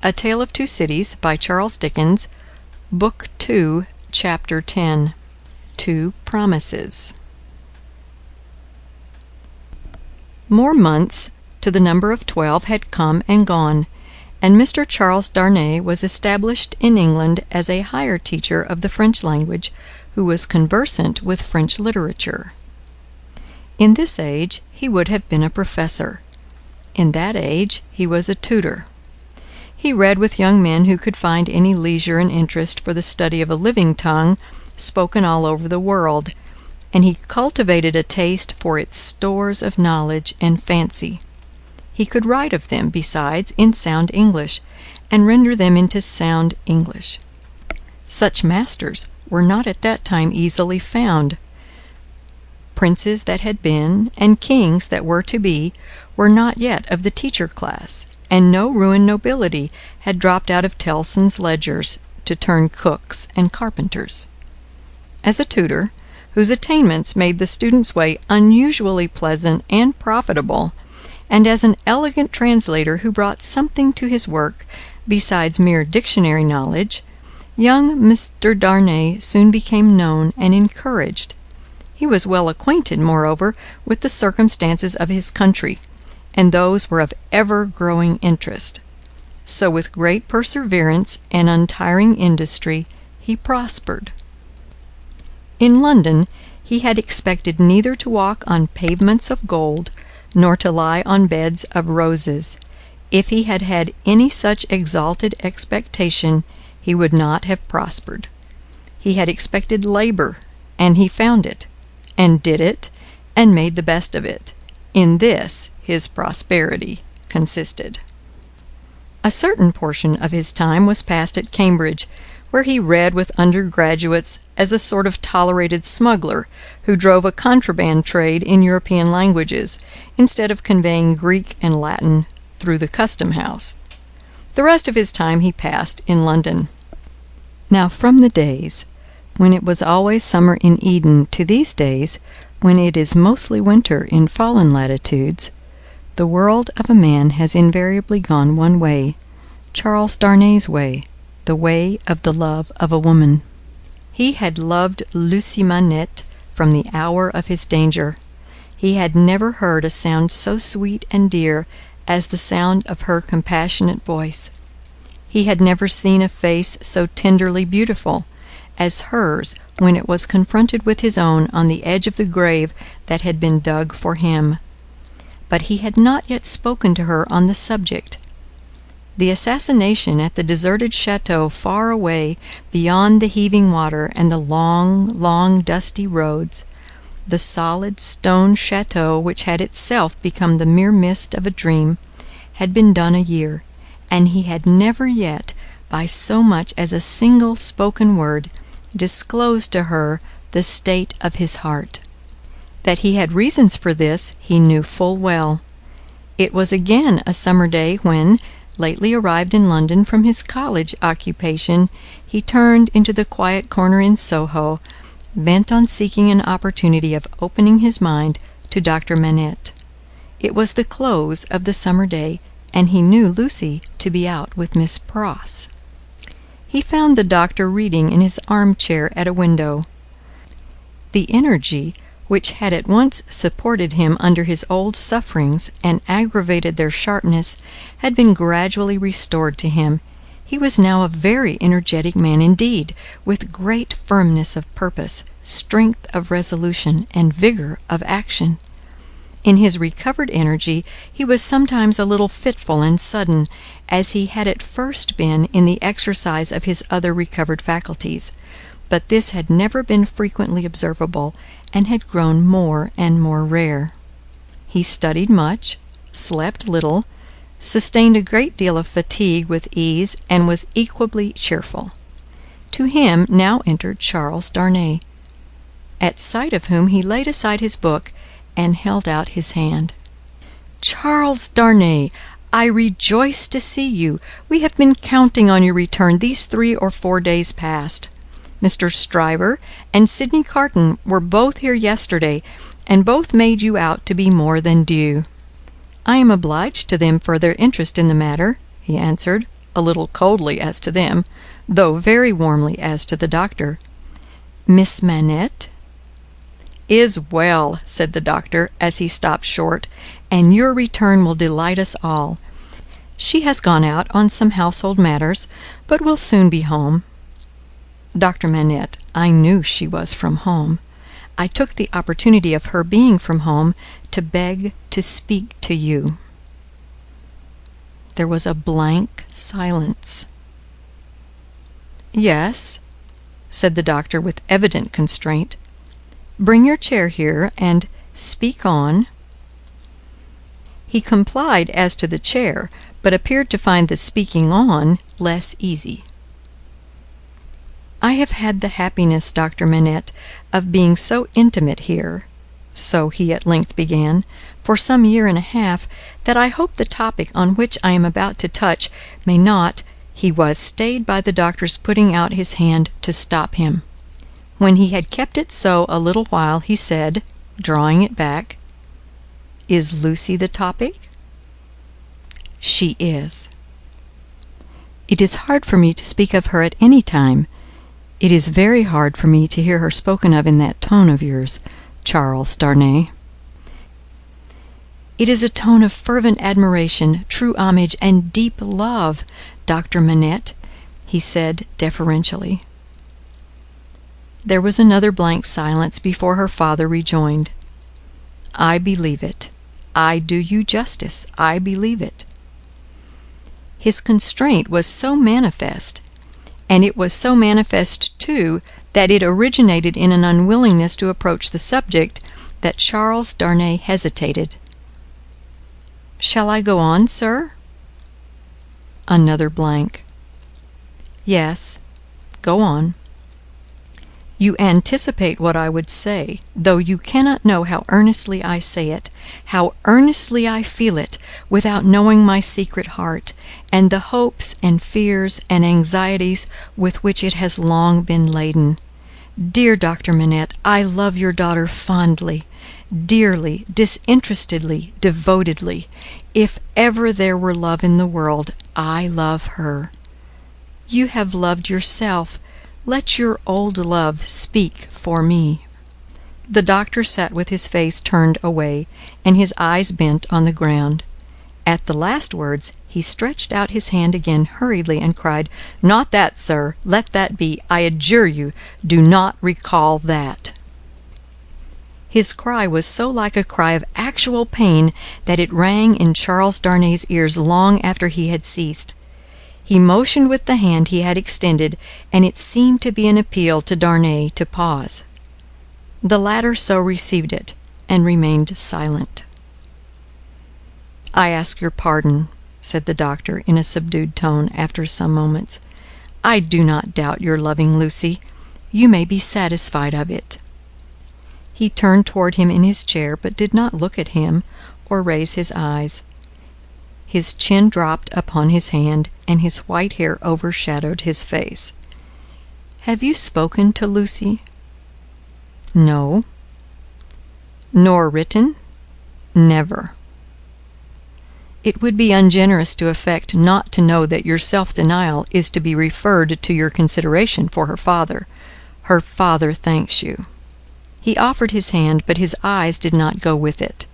A Tale of Two Cities by Charles Dickens, Book 2, Chapter 10. Two Promises. More months, to the number of 12, had come and gone, and Mr. Charles Darnay was established in England as a higher teacher of the French language, who was conversant with French literature. In this age he would have been a professor. In that age he was a tutor. He read with young men who could find any leisure and interest for the study of a living tongue spoken all over the world, and he cultivated a taste for its stores of knowledge and fancy. He could write of them, besides, in sound English, and render them into sound English. Such masters were not at that time easily found. Princes that had been, and kings that were to be, were not yet of the teacher class, and no ruined nobility had dropped out of Tellson's ledgers to turn cooks and carpenters. As a tutor, whose attainments made the student's way unusually pleasant and profitable, and as an elegant translator who brought something to his work besides mere dictionary knowledge, young Mr. Darnay soon became known and encouraged. He was well acquainted, moreover, with the circumstances of his country, and those were of ever-growing interest. So with great perseverance and untiring industry he prospered. In London he had expected neither to walk on pavements of gold nor to lie on beds of roses. If he had had any such exalted expectation, he would not have prospered. He had expected labor, and he found it, and did it, and made the best of it. In this his prosperity consisted. A certain portion of his time was passed at Cambridge, where he read with undergraduates as a sort of tolerated smuggler who drove a contraband trade in European languages, instead of conveying Greek and Latin through the custom house. The rest of his time he passed in London. Now, from the days when it was always summer in Eden to these days when it is mostly winter in fallen latitudes, the world of a man has invariably gone one way, Charles Darnay's way, the way of the love of a woman. He had loved Lucie Manette from the hour of his danger. He had never heard a sound so sweet and dear as the sound of her compassionate voice. He had never seen a face so tenderly beautiful as hers when it was confronted with his own on the edge of the grave that had been dug for him. But he had not yet spoken to her on the subject. The assassination at the deserted chateau far away beyond the heaving water and the long, long, dusty roads, the solid stone chateau which had itself become the mere mist of a dream, had been done a year, and he had never yet, by so much as a single spoken word, disclosed to her the state of his heart. That he had reasons for this he knew full well. It was again a summer day when, lately arrived in London from his college occupation, he turned into the quiet corner in Soho, bent on seeking an opportunity of opening his mind to Dr. Manette. It was the close of the summer day, and he knew Lucie to be out with Miss Pross. He found the doctor reading in his armchair at a window. The energy which had at once supported him under his old sufferings and aggravated their sharpness had been gradually restored to him. He was now a very energetic man indeed, with great firmness of purpose, strength of resolution, and vigor of action. In his recovered energy he was sometimes a little fitful and sudden, as he had at first been in the exercise of his other recovered faculties, but this had never been frequently observable, and had grown more and more rare. He studied much, slept little, sustained a great deal of fatigue with ease, and was equably cheerful. To him now entered Charles Darnay, at sight of whom he laid aside his book and held out his hand. "Charles Darnay, I rejoice to see you. We have been counting on your return these 3 or 4 days past. Mr. Stryver and Sidney Carton were both here yesterday, and both made you out to be more than due." "I am obliged to them for their interest in the matter," he answered. a little coldly as to them, though very warmly as to the doctor. "Miss Manette?" "Is well," said the doctor, as he stopped short, "and your return will delight us all. She has gone out on some household matters, but will soon be home." Dr. Manette, I knew she was from home. I took the opportunity of her being from home to beg to speak to you. There was a blank silence. "Yes," said the doctor with evident constraint. "Bring your chair here, and speak on." He complied as to the chair, but appeared to find the speaking on less easy. "I have had the happiness, Dr. Manette, of being so intimate here," so he at length began, "for some year and a half, that I hope the topic on which I am about to touch may not—" He was stayed by the doctor's putting out his hand to stop him. When he had kept it so a little while, he said, drawing it back, "Is Lucy the topic?" "She is." "It is hard for me to speak of her at any time. It is very hard for me to hear her spoken of in that tone of yours, Charles Darnay." "It is a tone of fervent admiration, true homage, and deep love, Dr. Manette," he said deferentially. There was another blank silence before her father rejoined, "I believe it. I do you justice. I believe it." His constraint was so manifest, and it was so manifest, too, that it originated in an unwillingness to approach the subject, that Charles Darnay hesitated. "Shall I go on, sir?" Another blank. "Yes, go on." "You anticipate what I would say, though you cannot know how earnestly I say it, how earnestly I feel it, without knowing my secret heart, and the hopes and fears and anxieties with which it has long been laden. Dear Dr. Manette, I love your daughter fondly, dearly, disinterestedly, devotedly. If ever there were love in the world, I love her. You have loved yourself. Let your old love speak for me." The doctor sat with his face turned away, and his eyes bent on the ground. At the last words, he stretched out his hand again hurriedly, and cried, "Not that, sir! Let that be! I adjure you, do not recall that!" His cry was so like a cry of actual pain that it rang in Charles Darnay's ears long after he had ceased. He motioned with the hand he had extended, and it seemed to be an appeal to Darnay to pause. The latter so received it, and remained silent. "I ask your pardon," said the doctor in a subdued tone, after some moments. "I do not doubt your loving Lucy. You may be satisfied of it." He turned toward him in his chair, but did not look at him, or raise his eyes. His chin dropped upon his hand, and his white hair overshadowed his face. "Have you spoken to Lucy?" "No." "Nor written?" "Never." It would be ungenerous to affect not to know that your self-denial is to be referred to your consideration for her father. Her father thanks you." He offered his hand, but his eyes did not go with it.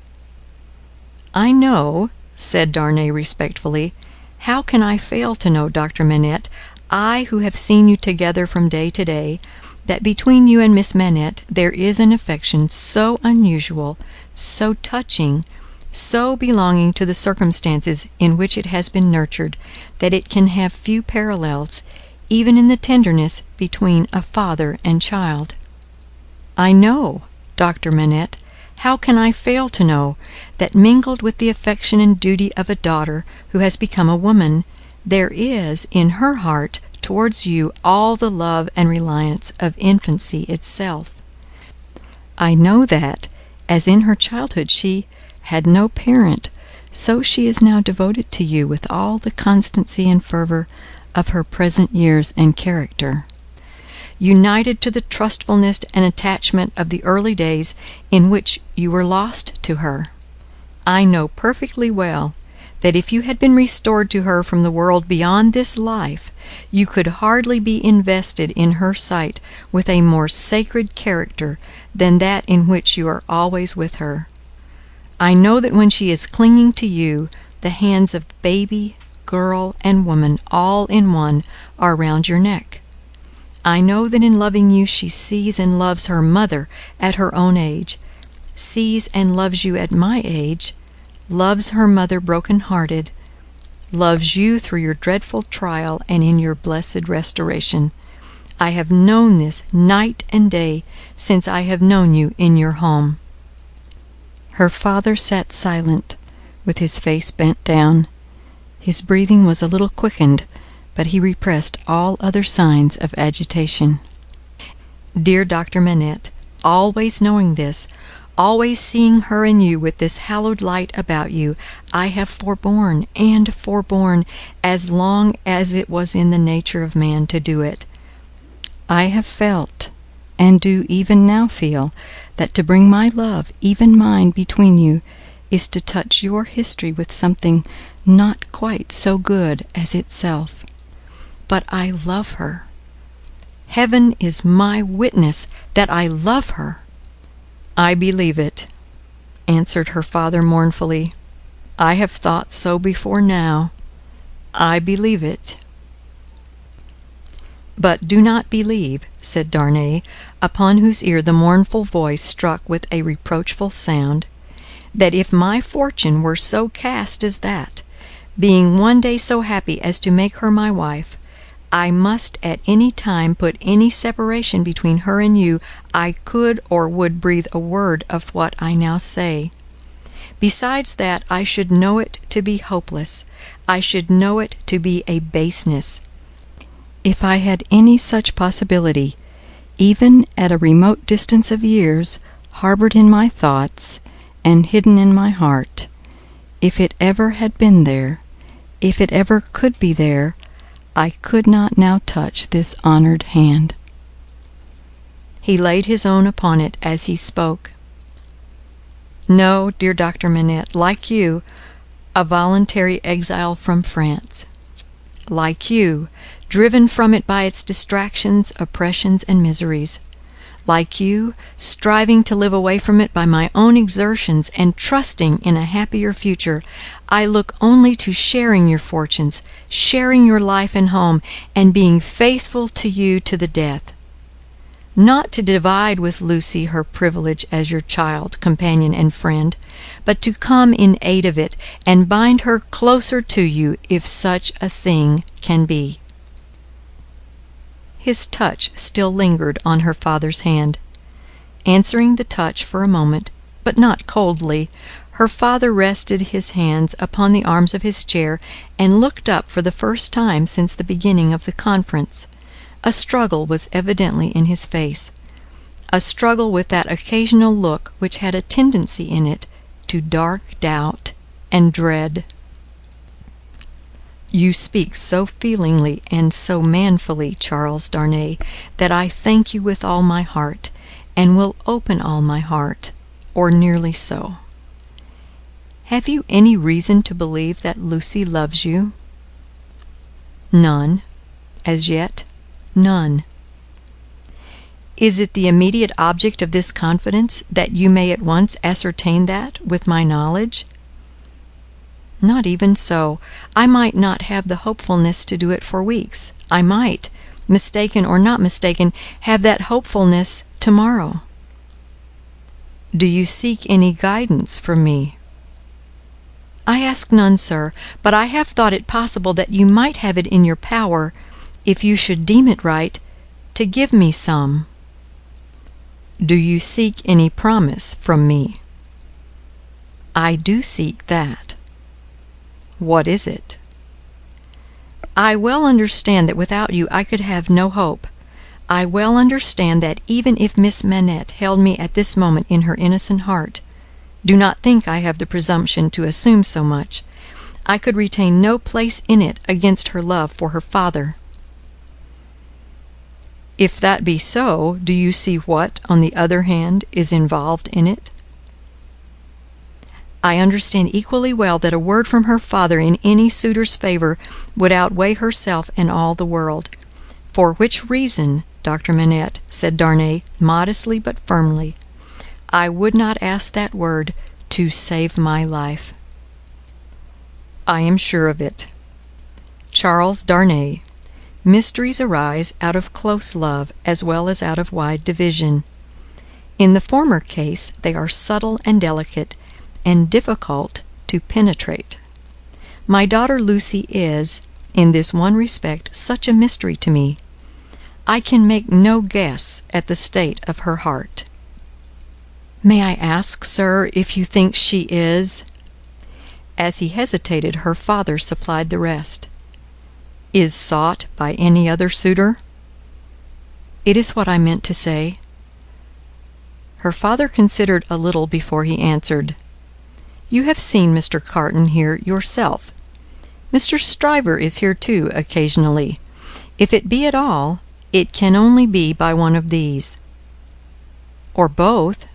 "I know," said Darnay respectfully. "How can I fail to know, Dr. Manette, I who have seen you together from day to day, that between you and Miss Manette there is an affection so unusual, so touching, so belonging to the circumstances in which it has been nurtured, that it can have few parallels, even in the tenderness between a father and child. I know, Dr. Manette, how can I fail to know, that mingled with the affection and duty of a daughter who has become a woman, there is in her heart towards you all the love and reliance of infancy itself. I know that, as in her childhood she had no parent, so she is now devoted to you with all the constancy and fervor of her present years and character, united to the trustfulness and attachment of the early days in which you were lost to her. I know perfectly well that if you had been restored to her from the world beyond this life, you could hardly be invested in her sight with a more sacred character than that in which you are always with her. I know that when she is clinging to you, the hands of baby, girl, and woman all in one are round your neck. I know that in loving you she sees and loves her mother at her own age, sees and loves you at my age, loves her mother broken-hearted, loves you through your dreadful trial and in your blessed restoration. I have known this night and day since I have known you in your home." Her father sat silent, with his face bent down. His breathing was a little quickened, but he repressed all other signs of agitation. Dear Dr. Manette, always knowing this, always seeing her and you with this hallowed light about you, I have forborne and forborne as long as it was in the nature of man to do it. I have felt, and do even now feel, that to bring my love, even mine, between you, is to touch your history with something not quite so good as itself. But I love her. Heaven is my witness that I love her. "I believe it," answered her father mournfully. "I have thought so before now. I believe it." "But do not believe," said Darnay, upon whose ear the mournful voice struck with a reproachful sound, "that if my fortune were so cast as that, being one day so happy as to make her my wife, I must at any time put any separation between her and you, I could or would breathe a word of what I now say. Besides that, I should know it to be hopeless. I should know it to be a baseness. If I had any such possibility, even at a remote distance of years, harbored in my thoughts, and hidden in my heart, if it ever had been there, if it ever could be there, I could not now touch this honored hand." He laid his own upon it as he spoke. "No, dear Dr. Manette, like you, a voluntary exile from France. Like you, driven from it by its distractions, oppressions, and miseries. Like you, striving to live away from it by my own exertions and trusting in a happier future, I look only to sharing your fortunes, sharing your life and home, and being faithful to you to the death. Not to divide with Lucy her privilege as your child, companion, and friend, but to come in aid of it, and bind her closer to you, if such a thing can be." His touch still lingered on her father's hand. Answering the touch for a moment, but not coldly, her father rested his hands upon the arms of his chair and looked up for the first time since the beginning of the conference. A struggle was evidently in his face, a struggle with that occasional look which had a tendency in it to dark doubt and dread. "You speak so feelingly and so manfully, Charles Darnay, that I thank you with all my heart, and will open all my heart, or nearly so. Have you any reason to believe that Lucy loves you?" "None. As yet, none." "Is it the immediate object of this confidence that you may at once ascertain that with my knowledge?" "Not even so. I might not have the hopefulness to do it for weeks. I might, mistaken or not mistaken, have that hopefulness tomorrow." "Do you seek any guidance from me?" "I ask none, sir, but I have thought it possible that you might have it in your power, if you should deem it right, to give me some." "Do you seek any promise from me?" "I do seek that." "What is it?" "I well understand that without you I could have no hope. I well understand that even if Miss Manette held me at this moment in her innocent heart, do not think I have the presumption to assume so much, I could retain no place in it against her love for her father." "If that be so, do you see what, on the other hand, is involved in it?" I understand equally well that a word from her father in any suitor's favor would outweigh herself and all the world. For which reason, Dr. Manette, said Darnay, modestly but firmly, I would not ask that word to save my life. I am sure of it. Charles Darnay. Mysteries arise out of close love as well as out of wide division. In the former case they are subtle and delicate, and difficult to penetrate. My daughter Lucy is, in this one respect, such a mystery to me. I can make no guess at the state of her heart. May I ask, sir, if you think she is? As he hesitated, her father supplied the rest. Is sought by any other suitor? It is what I meant to say. Her father considered a little before he answered. You have seen Mr. Carton here yourself. Mr. Stryver is here too, occasionally. If it be at all, it can only be by one of these. Or both,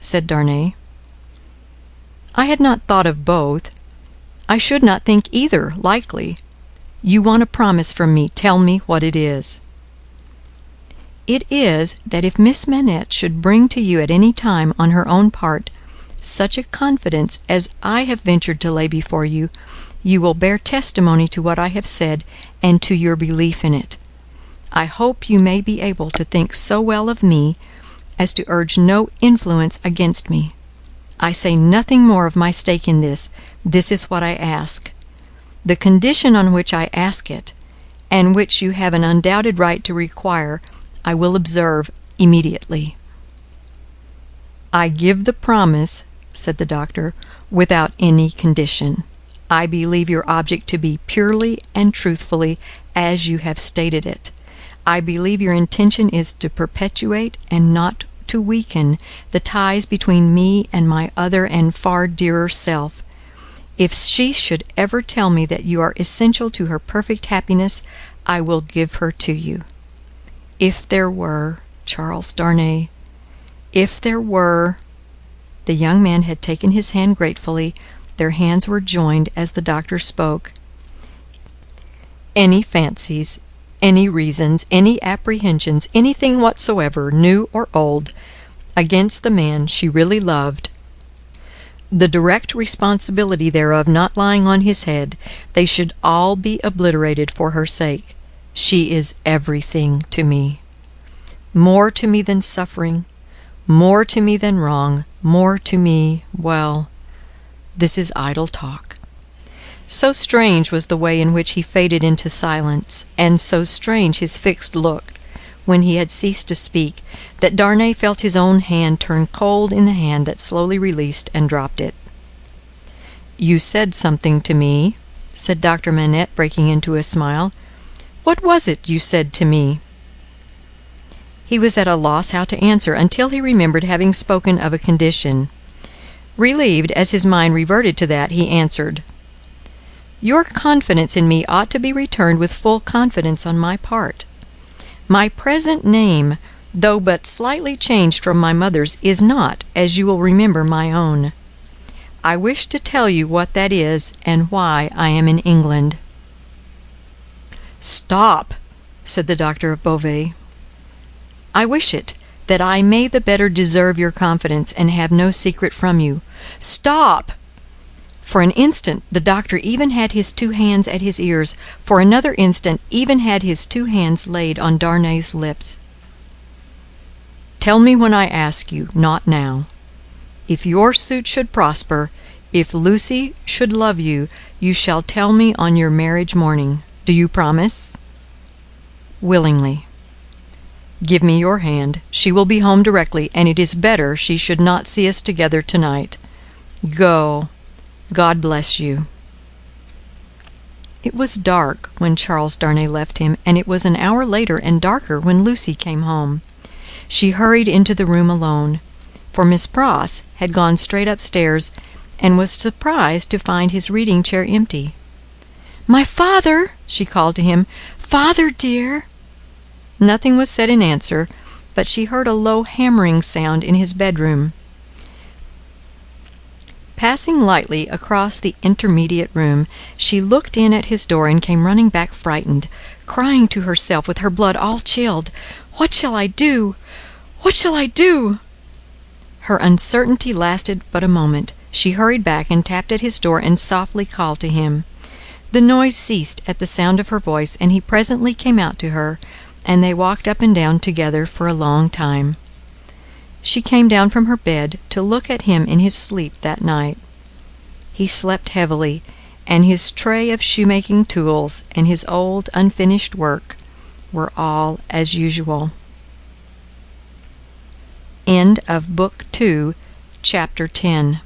said Darnay. I had not thought of both. I should not think either likely. You want a promise from me. Tell me what it is. It is that if Miss Manette should bring to you at any time on her own part such a confidence as I have ventured to lay before you, you will bear testimony to what I have said and to your belief in it. I hope you may be able to think so well of me as to urge no influence against me. I say nothing more of my stake in this. This is what I ask. The condition on which I ask it, and which you have an undoubted right to require, I will observe immediately. I give the promise, said the doctor, without any condition. I believe your object to be purely and truthfully as you have stated it. I believe your intention is to perpetuate and not to weaken the ties between me and my other and far dearer self. If she should ever tell me that you are essential to her perfect happiness, I will give her to you. If there were, Charles Darnay, if there were. The young man had taken his hand gratefully. Their hands were joined as the doctor spoke. Any fancies, any reasons, any apprehensions, anything whatsoever, new or old, against the man she really loved, the direct responsibility thereof not lying on his head, they should all be obliterated for her sake. She is everything to me. More to me than suffering, more to me than wrong, more to me, well, this is idle talk. So strange was the way in which he faded into silence, and so strange his fixed look, when he had ceased to speak, that Darnay felt his own hand turn cold in the hand that slowly released and dropped it. You said something to me, said Dr. Manette, breaking into a smile. What was it you said to me? He was at a loss how to answer until he remembered having spoken of a condition. Relieved as his mind reverted to that, he answered, Your confidence in me ought to be returned with full confidence on my part. My present name, though but slightly changed from my mother's, is not, as you will remember, my own. I wish to tell you what that is and why I am in England. Stop, said the doctor of Beauvais. I wish it, that I may the better deserve your confidence and have no secret from you. Stop! For an instant the doctor even had his two hands at his ears, for another instant even had his two hands laid on Darnay's lips. Tell me when I ask you, not now. If your suit should prosper, if Lucy should love you, you shall tell me on your marriage morning. Do you promise? Willingly. Give me your hand. She will be home directly, and it is better she should not see us together tonight. Go. God bless you. It was dark when Charles Darnay left him, and it was an hour later and darker when Lucy came home. She hurried into the room alone, for Miss Pross had gone straight upstairs, and was surprised to find his reading-chair empty. "My father!" she called to him. "Father, dear!" Nothing was said in answer, but she heard a low hammering sound in his bedroom. Passing lightly across the intermediate room, she looked in at his door and came running back frightened, crying to herself with her blood all chilled, "What shall I do? What shall I do?" Her uncertainty lasted but a moment. She hurried back and tapped at his door and softly called to him. The noise ceased at the sound of her voice, and he presently came out to her, and they walked up and down together for a long time. She came down from her bed to look at him in his sleep that night. He slept heavily, and his tray of shoemaking tools and his old unfinished work were all as usual. End of Book 2, Chapter 10.